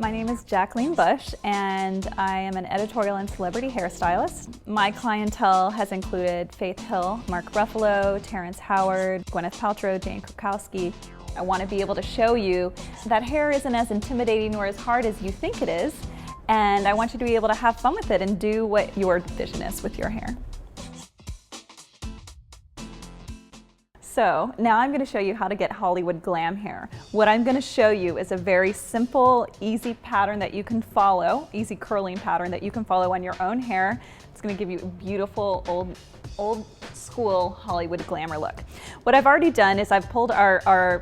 My name is Jacqueline Bush, and I am an editorial and celebrity hairstylist. My clientele has included Faith Hill, Mark Ruffalo, Terrance Howard, Gwyneth Paltrow, Krakowski. I want to be able to show you that hair isn't as intimidating or as hard as you think it is, and I want you to be able to have fun with it and do what your vision is with your hair. So now I'm going to show you how to get Hollywood glam hair. What I'm going to show you is a very simple, easy pattern that you can follow, easy curling pattern that you can follow on your own hair. It's going to give you a beautiful old school Hollywood glamour look. What I've already done is I've pulled a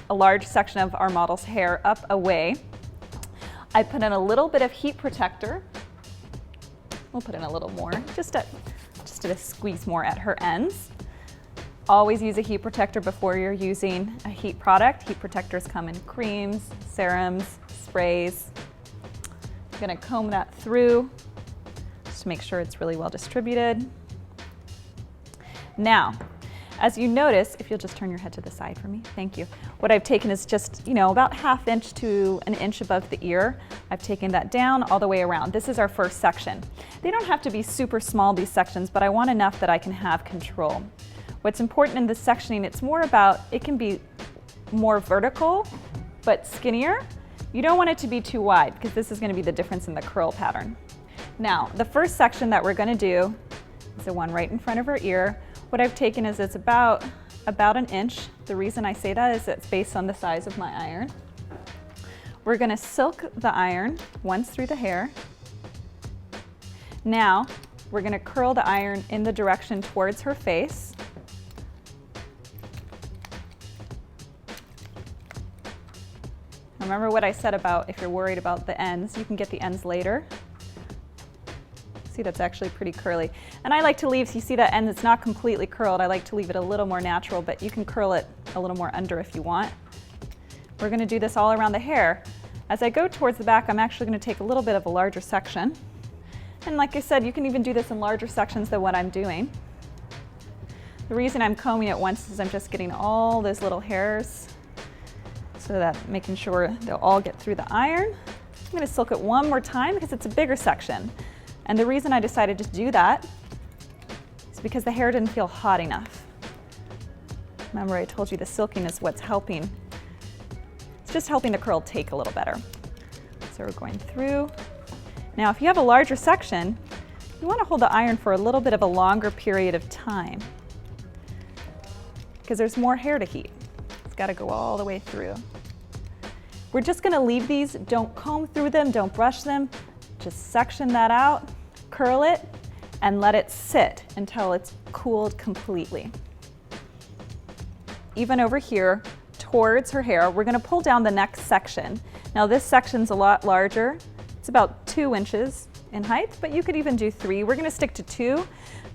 large section of our model's hair up away. I put in a little bit of heat protector. We'll put in a little more, just to squeeze more at her ends. Always use a heat protector before you're using a heat product. Heat protectors come in creams, serums, sprays. I'm gonna comb that through just to make sure it's really well distributed. Now, as you notice, if you'll just turn your head to the side for me, thank you. What I've taken is just, about 1/2 inch to 1 inch above the ear. I've taken that down all the way around. This is our first section. They don't have to be super small, these sections, but I want enough that I can have control. What's important in this sectioning, it can be more vertical, but skinnier. You don't want it to be too wide because this is going to be the difference in the curl pattern. Now, the first section that we're going to do is the one right in front of her ear. What I've taken is it's about 1 inch. The reason I say that is it's based on the size of my iron. We're going to silk the iron once through the hair. Now, we're going to curl the iron in the direction towards her face. Remember what I said about if you're worried about the ends, you can get the ends later. See, that's actually pretty curly. And I like to leave, you see that end that's not completely curled, I like to leave it a little more natural, but you can curl it a little more under if you want. We're gonna do this all around the hair. As I go towards the back, I'm actually gonna take a little bit of a larger section. And like I said, you can even do this in larger sections than what I'm doing. The reason I'm combing it once is I'm just getting all those little hairs, so that making sure they'll all get through the iron. I'm going to silk it one more time because it's a bigger section. And the reason I decided to do that is because the hair didn't feel hot enough. Remember, I told you the silking is what's helping. It's just helping the curl take a little better. So we're going through. Now, if you have a larger section, you want to hold the iron for a little bit of a longer period of time because there's more hair to heat. It's got to go all the way through. We're just going to leave these, don't comb through them, don't brush them, just section that out, curl it, and let it sit until it's cooled completely. Even over here, towards her hair, we're going to pull down the next section. Now this section's a lot larger. It's about 2 inches in height, but you could even do 3. We're going to stick to 2.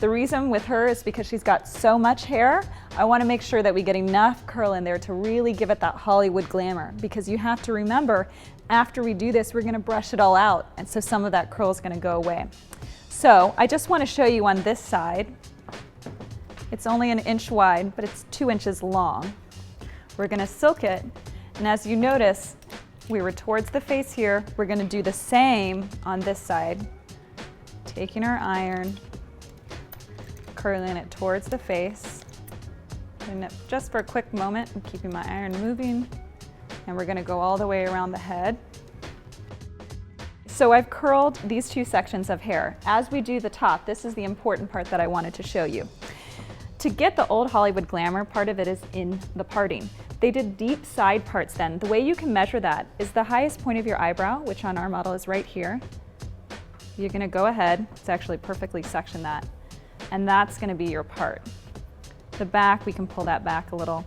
The reason with her is because she's got so much hair, I want to make sure that we get enough curl in there to really give it that Hollywood glamour, because you have to remember, after we do this, we're going to brush it all out, and so some of that curl is going to go away. So I just want to show you on this side. It's only 1 inch wide, but it's 2 inches long. We're going to silk it, and as you notice, we were towards the face here. We're going to do the same on this side. Taking our iron, curling it towards the face, putting it just for a quick moment and keeping my iron moving. And we're going to go all the way around the head. So I've curled these 2 sections of hair. As we do the top, this is the important part that I wanted to show you. To get the old Hollywood glamour, part of it is in the parting. They did deep side parts then. The way you can measure that is the highest point of your eyebrow, which on our model is right here. You're going to go ahead, it's actually perfectly sectioned that, and that's going to be your part. The back, we can pull that back a little.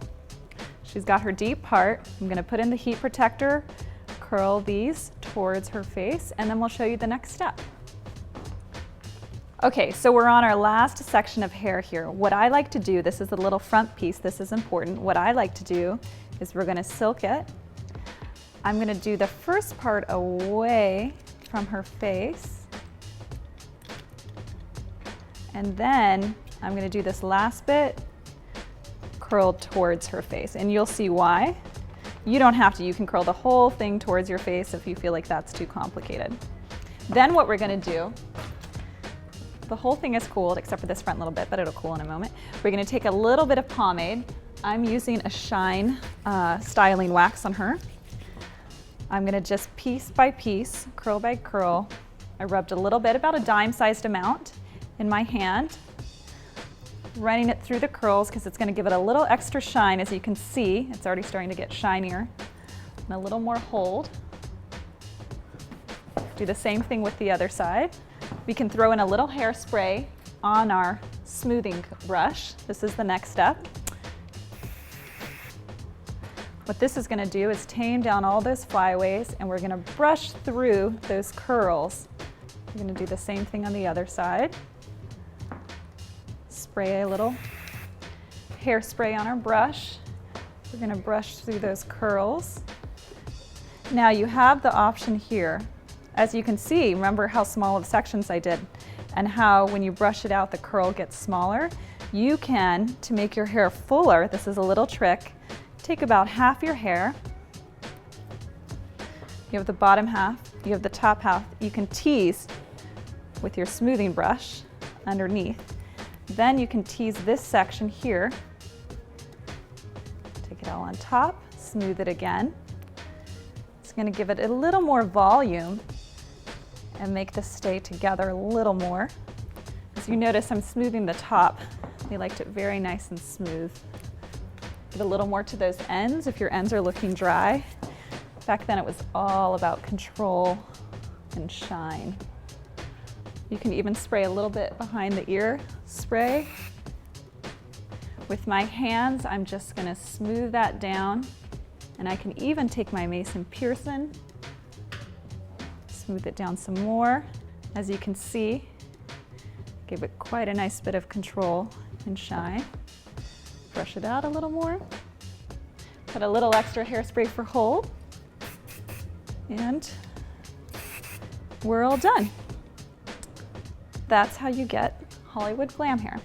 She's got her deep part. I'm going to put in the heat protector, curl these towards her face, and then we'll show you the next step. Okay, so we're on our last section of hair here. What I like to do, this is the little front piece, this is important. What I like to do is we're going to silk it. I'm going to do the first part away from her face. And then I'm going to do this last bit curled towards her face. And you'll see why. You don't have to. You can curl the whole thing towards your face if you feel like that's too complicated. Then what we're going to do, the whole thing is cooled except for this front little bit, but it'll cool in a moment. We're going to take a little bit of pomade. I'm using a Shine styling wax on her. I'm going to just piece by piece, curl by curl. I rubbed a little bit, about a dime-sized amount, in my hand, running it through the curls because it's going to give it a little extra shine. As you can see, it's already starting to get shinier. And a little more hold. Do the same thing with the other side. We can throw in a little hairspray on our smoothing brush. This is the next step. What this is going to do is tame down all those flyaways, and we're going to brush through those curls. We're going to do the same thing on the other side. Spray a little hairspray on our brush. We're going to brush through those curls. Now you have the option here. As you can see, remember how small of sections I did and how when you brush it out the curl gets smaller. You can, to make your hair fuller, this is a little trick, take about half your hair. You have the bottom half, you have the top half. You can tease with your smoothing brush underneath. Then you can tease this section here. Take it all on top, smooth it again. It's going to give it a little more volume and make this stay together a little more. As you notice, I'm smoothing the top. We liked it very nice and smooth. Give a little more to those ends if your ends are looking dry. Back then it was all about control and shine. You can even spray a little bit behind the ear spray. With my hands, I'm just going to smooth that down, and I can even take my Mason Pearson, smooth it down some more. As you can see, give it quite a nice bit of control and shine. Brush it out a little more. Put a little extra hairspray for hold. And we're all done. That's how you get Hollywood glam hair.